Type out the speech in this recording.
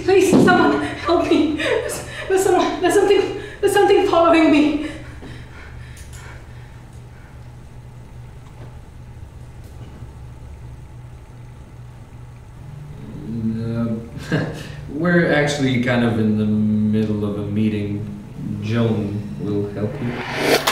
Please, someone help me. There's something following me. We're actually kind of in the middle of a meeting. Joan will help you.